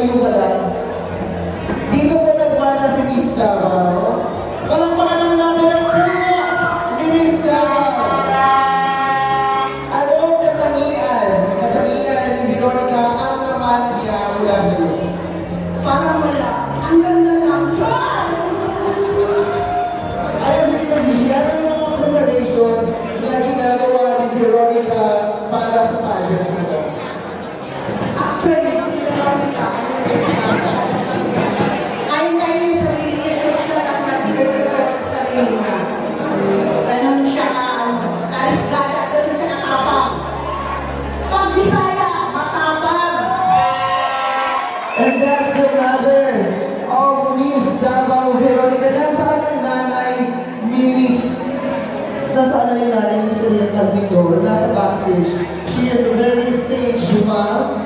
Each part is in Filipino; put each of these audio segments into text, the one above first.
tumayo ka lang. Dito po nagmana si Miss Davao. Palampakan naman natin ang puno ni Miss Davao. Anong katangian ni Veronica ang namana niya mula sa iyo? Parang wala. Ang ganda lang. Ayan sa Tita ano yung mga preparation na ginagawa ni Veronica para sa pageant na ito? Actually, si Veronica, ayun tayo yung sarili niya, siya lang nag-prepare sa sarili niya. Ganun siya karisgada, ganun siya katapang. Pag Bisaya, matapang. And that's the mother of Miss Davao Veronica. Nasaan ang nanay ni Miss? Nasaan ang nanay ni Miss Oriental Mindoro? Nasa backstage. She is very stage, ma'am.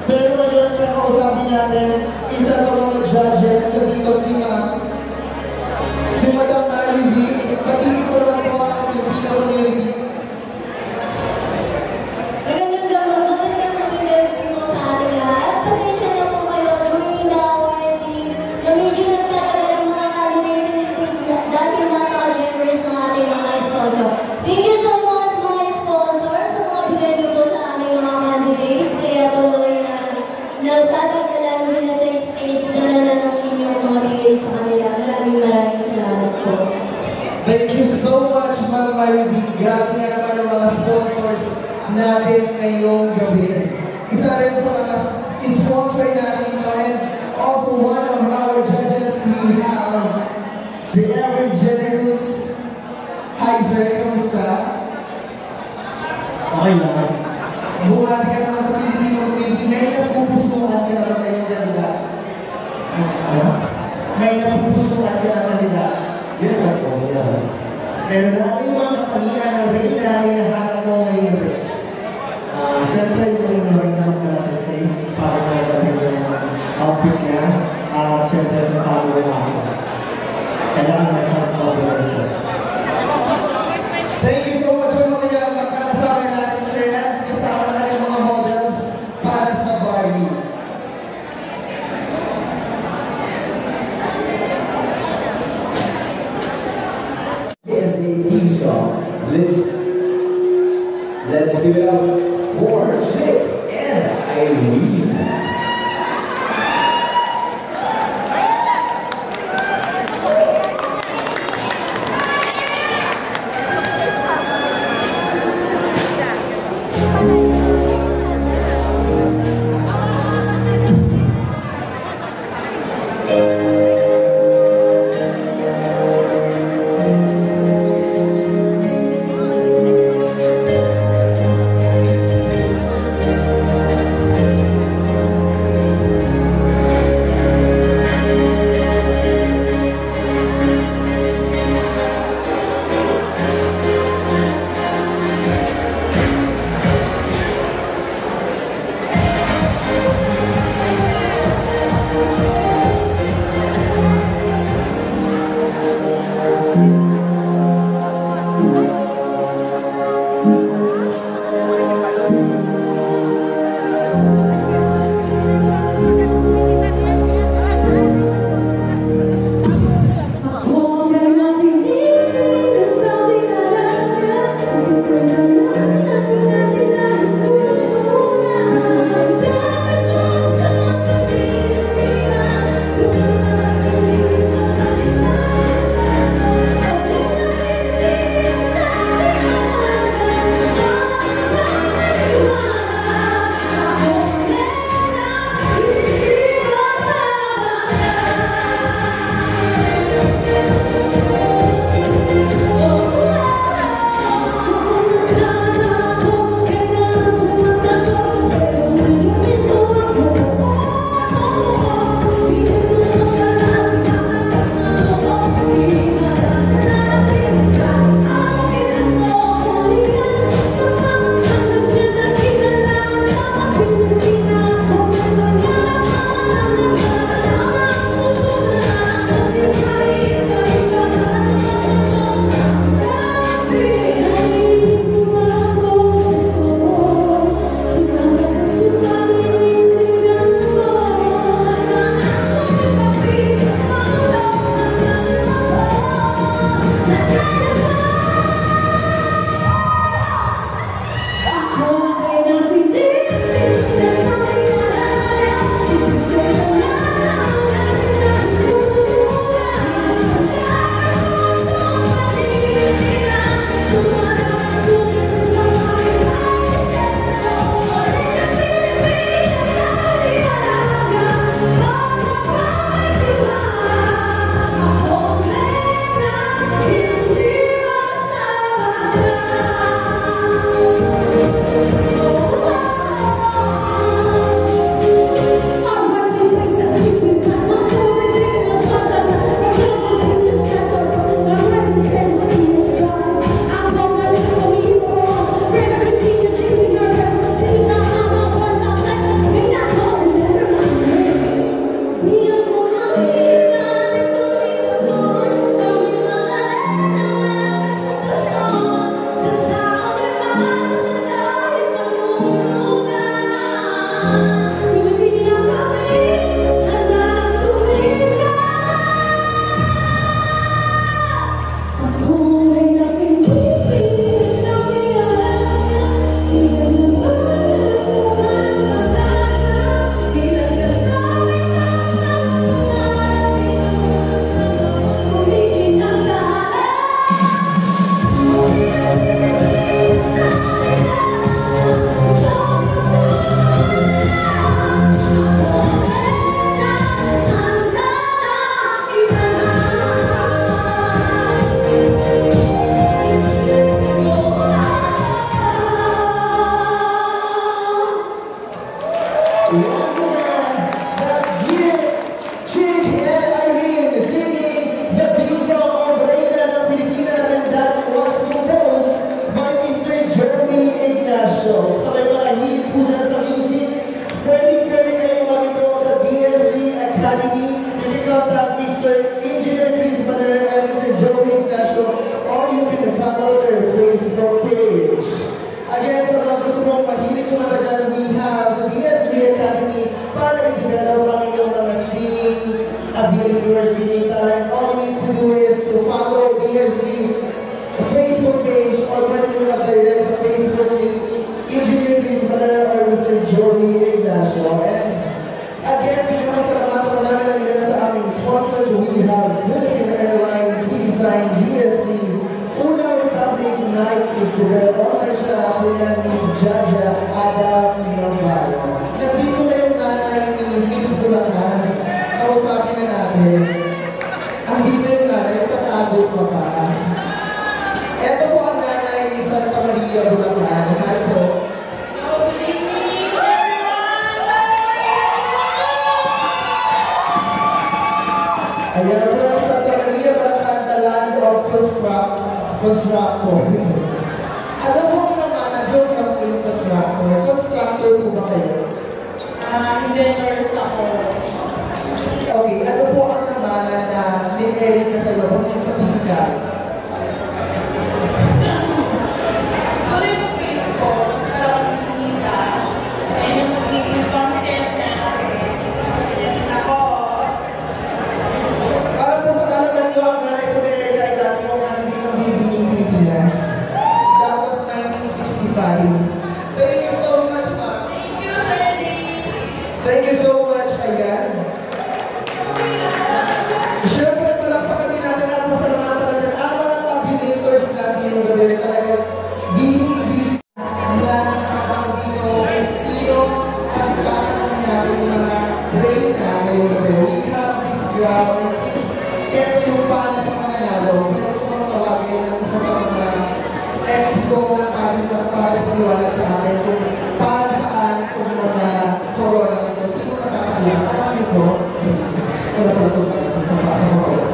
Pero ngayon, kakausapin natin, isa sa mga judges na dito si ma'am. Si Madam Mary V. Pati ito lang po ang Filipino community. Thank you so much, Ma'am Mary V. Grabe nga naman ang mga sponsors natin ngayong gabi. Isa rin sa mga sponsor natin ito, and also one of our judges, we have the ever generous. Hi sir, kamusta? Okay lang. Bumati ka naman sa Filipino community. May napupusuhan ka naman ngayong kanila. May napupusuhan ka naman kanila. Yes, of course, yeah. Pero ano yung mga katangian na rin na hinahanap mo ngayon rin? Siyempre, yung rin naman ka sa stage para magsabi yung outfit niya. Siyempre, matalo rin ako. Kailangan masarap na siya. Thank you so much sa mga makakasama natin, Sir Lance. Kasama na yung mga models para sa Barbie. Is a theme song. Let's give it up for Jake and Irene. Academy, you can contact Mr. Engineer Chris Baler and Mr. Joey Ignacio, or you can follow their Facebook page. Again, sa mga gusto mong mahilig kumaka dyan, we have the DSG Academy para i-develop ang iyong mga singing ability or singing talent. All you need to do is to follow DSG Facebook page or pwede nyo mag-direct sa Facebook is Engineer Chris Baler or Mr. Joey Ignacio. And again, pinakasalamatan ko namin ang ilan sa aming sponsors. We have Philippine Airline, T-Design, DSG, Una Republic, Nike, Instagram, online shop, and Miss Jaja Adam Navarro. Nandito na yung nanay ni Miss Bulacan. Kausapin na natin. Andito yung nanay, tatago pa pa. Ito po ang nanay ni Santa Maria Bulacan. Hi po. Ayan po ang Santa Maria Bulacan, the land of constructor. Ano po ang manager ng yung constructor? Constructor po ba kayo? Inventors ako. Okay, ano po ang namana na ni-edit na sa'yo kung isa physical? Ano yung Facebook? Parang chinika. And yung content na ako. Para po sa kalaman nyo, ang nanay ko ni-edit ay dati mo nga hindi ng Bibiling Pilipinas. That was 1965. Thank you so much, ma'am. Thank you, Sir Dave. Thank you so much, ayan. Siyempre, palakpakan din natin ang pasalamatan natin ang mga tabulators natin ngayong gabi. Talagang busy na nakabang dito kung sino ang kakakunin natin mga reyna ngayong gabi. We have this ground and ito yung para sa mananalo. Pwede ko mga tawagin ng isa sa mga ex-co na pageant na paliwaliwanag sa atin kung para saan itong mga corona ito. Sino nakakakunin? Alam niyo po, wala pala ito tayo sa corona.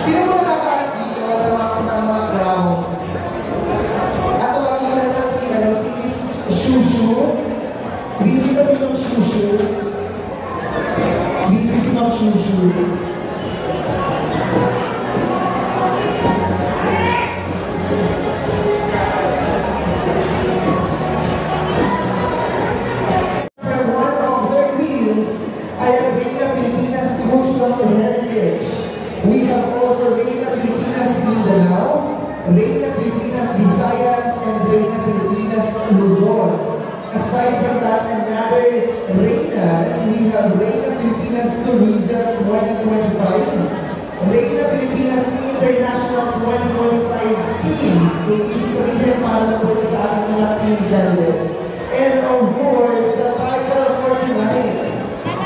Sino mo nakakaalam dito ng mga ground? Ako ang ilan si Miss Shushu. Busy ba si Ma'am Shushu? Busy si Ma'am Shushu. One of their queens ay ang Reyna Pilipinas Cultural Heritage. We have also Reyna Pilipinas Mindanao, Reyna Pilipinas Visayas, and Reyna Pilipinas Luzon. Aside from that, another Reynas, we have Reyna Pilipinas Tourism 2025, Reyna Pilipinas International 2025 Team. So, ibig sabihin para na po ito sa ating mga team candidates. And of course, the title for tonight.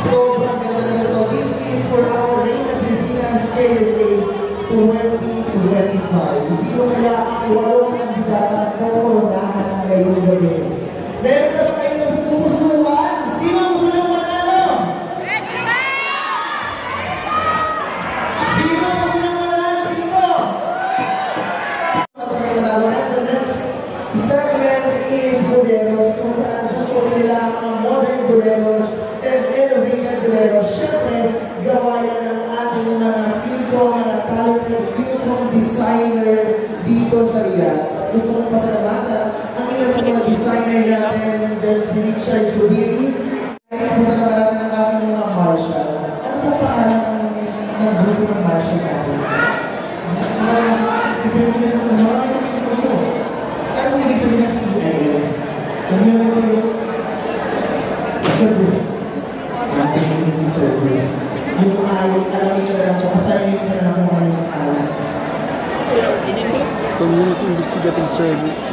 Sobrang ganda na ito. This is for our Reyna Pilipinas KSA 2025. Sino kaya ang 8 kandidata ang kukulunahan ngayong gabi? Meron na ba kayo na sa pupusuan? Sino ang gusto niyong manalo? Sino ang gusto niyong manalo dito? And the next segment is boleros, kung saan susunin nila ang mga modern boleros and innovative boleros. Siyempre, gawa yan ng ating mga film, mga talented film designer dito sa Riyadh. At gusto kong pasalamatan ang ilan sa mga designer natin, nandiyan si Richard Subiri. Pasalamatan ang ating mga marshal. Ano po paalam ng grupo ng marshal natin? Ano ibig sabihin ng CIS? Service. Community service. Yung ay, alam niyo na lang po, assignment na lang po ngayon ng Community Investigative Service.